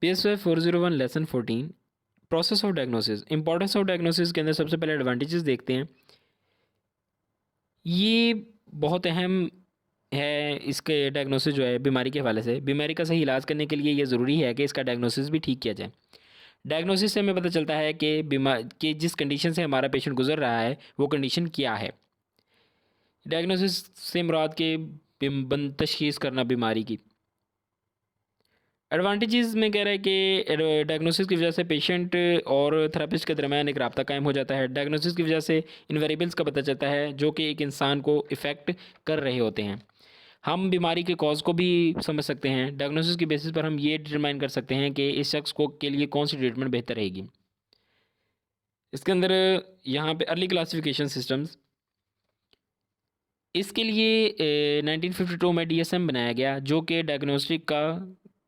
PSY 401 lesson 14 process of diagnosis. Importance of diagnosis के अंदर सबसे पहले एडवांटेजेस देखते हैं। ये बहुत अहम है, इसके डायग्नोसिस जो है बीमारी के हवाले से। बीमारी का सही इलाज करने के लिए ये ज़रूरी है कि इसका डायग्नोसिस भी ठीक किया जाए। डायग्नोसिस से हमें पता चलता है कि बीमार कि जिस कंडीशन से हमारा पेशेंट गुजर रहा है वो कंडीशन क्या है। डायग्नोसिस से मुराद के तशखीस करना बीमारी की। एडवांटेजेस में कह रहा है कि डायग्नोसिस की वजह से पेशेंट और थेरेपिस्ट के दरमियान एक राब्ता कायम हो जाता है। डायग्नोसिस की वजह से इन वेरिएबल्स का पता चलता है जो कि एक इंसान को इफ़ेक्ट कर रहे होते हैं। हम बीमारी के कॉज को भी समझ सकते हैं। डायग्नोसिस की बेसिस पर हम ये डिटरमाइन कर सकते हैं कि इस शख्स को के लिए कौन सी ट्रीटमेंट बेहतर रहेगी। इसके अंदर यहाँ पे अर्ली क्लासिफिकेशन सिस्टम्स, इसके लिए 1952 में DSM बनाया गया जो कि डायग्नोस्टिक का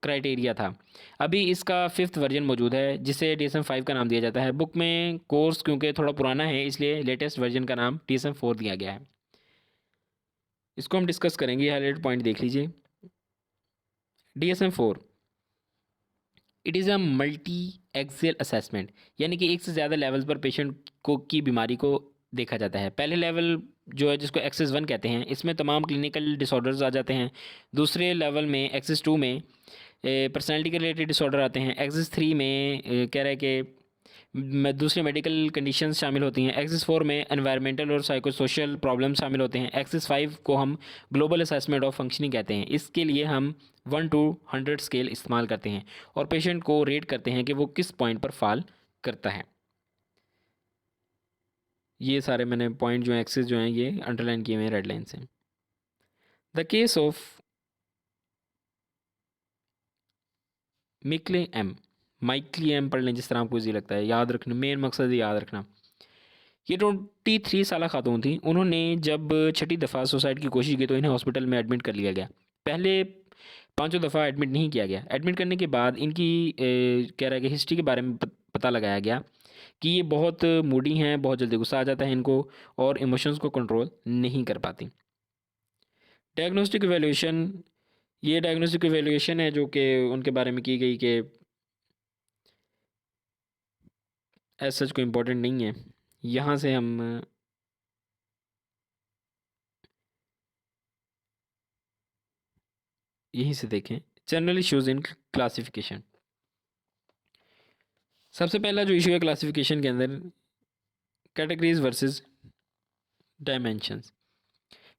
क्राइटेरिया था। अभी इसका 5th वर्जन मौजूद है जिसे DSM 5 का नाम दिया जाता है। बुक में कोर्स क्योंकि थोड़ा पुराना है इसलिए लेटेस्ट वर्जन का नाम DSM 4 दिया गया है। इसको हम डिस्कस करेंगे, हाईलाइट पॉइंट देख लीजिए। DSM 4 it is a multi axial assessment, यानी कि एक से ज़्यादा लेवल्स पर पेशेंट को की बीमारी को देखा जाता है। पहले लेवल जो है जिसको एक्सेस 1 कहते हैं, इसमें तमाम क्लिनिकल डिसऑर्डर्स आ जाते हैं। दूसरे लेवल में एक्सेस 2 में पर्सनैलिटी के रिलेटेड डिसऑर्डर आते हैं। एक्सेस 3 में कह रहा है कि दूसरे मेडिकल कंडीशंस शामिल होती हैं। एक्सेस 4 में एनवायरमेंटल और साइको सोशल प्रॉब्लम शामिल होते हैं। एक्सेस 5 को हम ग्लोबल असेसमेंट ऑफ फंक्शनिंग कहते हैं। इसके लिए हम 1 to 100 स्केल इस्तेमाल करते हैं और पेशेंट को रेट करते हैं कि वो किस पॉइंट पर फॉल करता है। ये सारे मैंने पॉइंट जो हैं एक्सेस जो हैं ये अंडरलाइन किए हुए हैं रेड लाइन से। The case of Mickley M, Michaely M पढ़ लें जिस तरह आपको इजी लगता है, याद रखना, मेन मकसद है याद रखना। ये 23 साल खातून थी। उन्होंने जब छठी दफ़ा सुसाइड की कोशिश की तो इन्हें हॉस्पिटल में एडमिट कर लिया गया। पहले पांचों दफ़ा एडमिट नहीं किया गया। एडमिट करने के बाद इनकी कह रहा है कि हिस्ट्री के बारे में पता लगाया गया कि ये बहुत मूडी हैं, बहुत जल्दी गुस्सा आ जाता है इनको और इमोशंस को कंट्रोल नहीं कर पाती। डायग्नोस्टिक इवैल्यूएशन, ये डायग्नोस्टिक इवैल्यूएशन है जो कि उनके बारे में की गई कि एज सच कोई इम्पोर्टेंट नहीं है। यहाँ से हम यहीं से देखें। जनरल इश्यूज इन क्लासिफिकेशन, सबसे पहला जो इशू है क्लासिफिकेशन के अंदर, कैटेगरीज वर्सेस डायमेंशंस।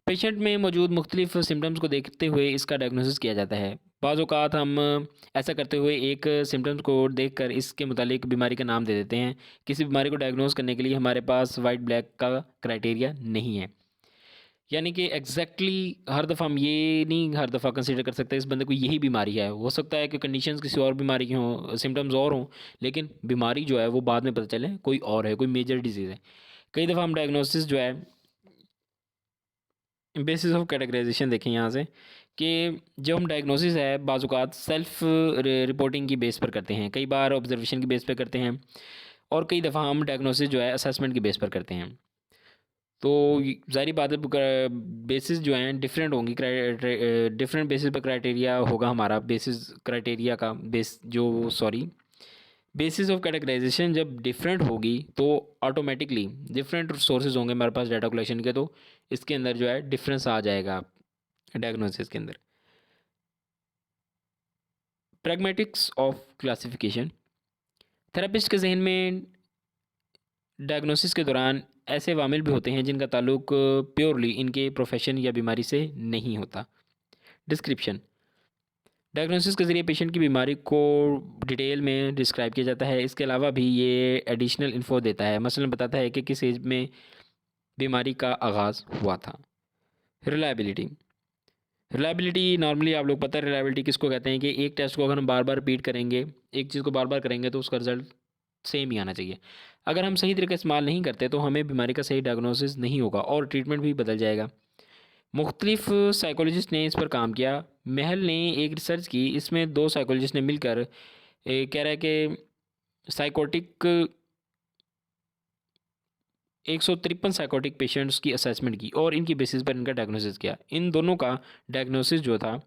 पेशेंट में मौजूद मुख्तलिफ सिम्टम्स को देखते हुए इसका डायग्नोसिस किया जाता है। बाज़ औक़ात हम ऐसा करते हुए एक सिम्टम्स को देखकर इसके मुतालिक बीमारी का नाम दे देते हैं। किसी बीमारी को डायग्नोस करने के लिए हमारे पास वाइट ब्लैक का क्राइटेरिया नहीं है, यानी कि हर दफ़ा हम ये नहीं हर दफ़ा कंसीडर कर सकते इस बंदे को यही बीमारी है। हो सकता है कि कंडीशंस किसी और बीमारी की हों, सिम्टम्स और हों, लेकिन बीमारी जो है वो बाद में पता चले कोई और है, कोई मेजर डिजीज़ है। कई दफ़ा हम डायग्नोसिस जो है बेसिस ऑफ कैटेगराइजेशन देखें यहाँ से कि जो हम डायग्नोसिस है बाज़ सेल्फ रिपोर्टिंग की बेस पर करते हैं, कई बार ऑब्जर्वेशन की बेस पर करते हैं और कई दफ़ा हम डायग्नोसिस जो है असेसमेंट की बेस पर करते हैं। तो ज़ाहिर बात है बेसिस जो हैं डिफरेंट होंगी, डिफरेंट बेसिस पर क्राइटेरिया होगा हमारा। बेसिस क्राइटेरिया का बेसिस ऑफ कैटेगराइजेशन जब डिफरेंट होगी तो ऑटोमेटिकली डिफरेंट सोर्सेज होंगे हमारे पास डाटा कलेक्शन के, तो इसके अंदर जो है डिफरेंस आ जाएगा डायग्नोसिस के अंदर। प्रैग्मेटिक्स ऑफ क्लासिफिकेशन, थेरेपिस्ट के जहन में डायग्नोसिस के दौरान ऐसे वामिल भी होते हैं जिनका ताल्लुक प्योरली इनके प्रोफेशन या बीमारी से नहीं होता। डिस्क्रिप्शन, डायग्नोसिस के ज़रिए पेशेंट की बीमारी को डिटेल में डिस्क्राइब किया जाता है। इसके अलावा भी ये एडिशनल इन्फो देता है, मसलन बताता है कि किस एज में बीमारी का आगाज़ हुआ था। रिलायबिलिटी, रिलायबिलिटी नॉर्मली आप लोग पता है रिलायबिलिटी किसको कहते हैं कि एक टेस्ट को अगर हम बार बार रिपीट करेंगे, एक चीज़ को बार बार करेंगे तो उसका रिजल्ट सेम ही आना चाहिए। अगर हम सही तरीके इस्तेमाल नहीं करते तो हमें बीमारी का सही डायग्नोसिस नहीं होगा और ट्रीटमेंट भी बदल जाएगा। मुख्तलिफ साइकोलॉजिस्ट ने इस पर काम किया। महल ने एक रिसर्च की, इसमें 2 साइकोलॉजिस्ट ने मिलकर कह रहा है कि साइकोटिक 153 साइकोटिक पेशेंट्स की असेसमेंट की और इनकी बेसिस पर इनका डायग्नोसिस किया। इन दोनों का डायग्नोसिस जो था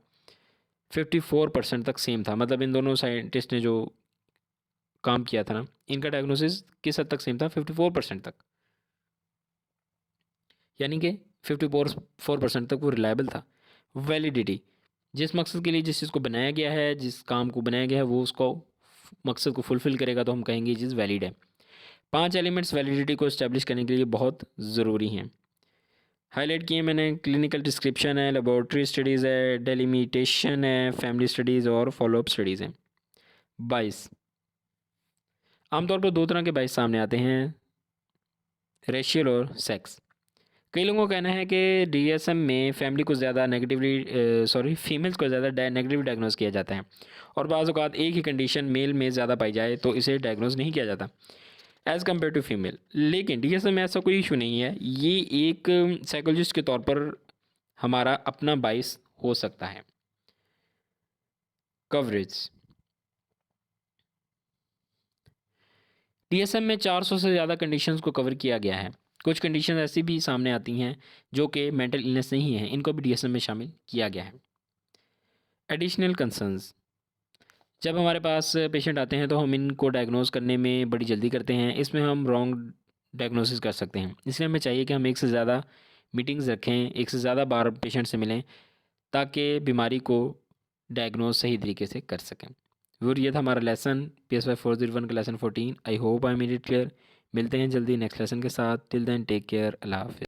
54% तक सेम था। मतलब इन दोनों साइंटिस्ट ने जो काम किया था ना, इनका डायग्नोसिस किस हद तक सेम था, 54% तक, यानी कि 54% तक वो रिलायबल था। वैलिडिटी, जिस मकसद के लिए जिस चीज़ को बनाया गया है, जिस काम को बनाया गया है, वो उसको मकसद को फुलफ़िल करेगा तो हम कहेंगे ये चीज़ वैलिड है। 5 एलिमेंट्स वैलिडिटी को इस्टेब्लिश करने के लिए बहुत ज़रूरी हैं। हाईलाइट किए मैंने, क्लिनिकल डिस्क्रिप्शन है, लेबोरेटरी स्टडीज़ है, डेलिमिटेशन है, फैमिली स्टडीज़ और फॉलोअप स्टडीज़ हैं। 22, आमतौर पर 2 तरह के बायस सामने आते हैं, रेशियल और सेक्स। कई लोगों का कहना है कि डीएसएम में फैमिली को ज़्यादा फीमेल्स को ज़्यादा नेगेटिव डायग्नोज किया जाता है, और बाज़ औक़ात एक ही कंडीशन मेल में ज़्यादा पाई जाए तो इसे डायग्नोज नहीं किया जाता एज़ कम्पेयर टू फीमेल। लेकिन डीएसएम में ऐसा कोई इशू नहीं है, ये एक साइकोलॉजिस्ट के तौर पर हमारा अपना बाइस हो सकता है। कवरेज, डीएसएम में 400 से ज़्यादा कंडीशंस को कवर किया गया है। कुछ कंडीशन ऐसी भी सामने आती हैं जो कि मेंटल इलनेस नहीं है, इनको भी डीएसएम में शामिल किया गया है। एडिशनल कंसर्न्स, जब हमारे पास पेशेंट आते हैं तो हम इनको डायग्नोज करने में बड़ी जल्दी करते हैं, इसमें हम रॉन्ग डायग्नोसिस कर सकते हैं। इसलिए हमें चाहिए कि हम एक से ज़्यादा मीटिंग्स रखें, एक से ज़्यादा बार पेशेंट से मिलें, ताकि बीमारी को डायग्नोज सही तरीके से कर सकें। और ये था हमारा लेसन PSY 401 का lesson 14। I hope I made it clear. मिलते हैं जल्दी नेक्स्ट लेसन के साथ। टिल देन टेक केयर, अल्लाह हाफिज़।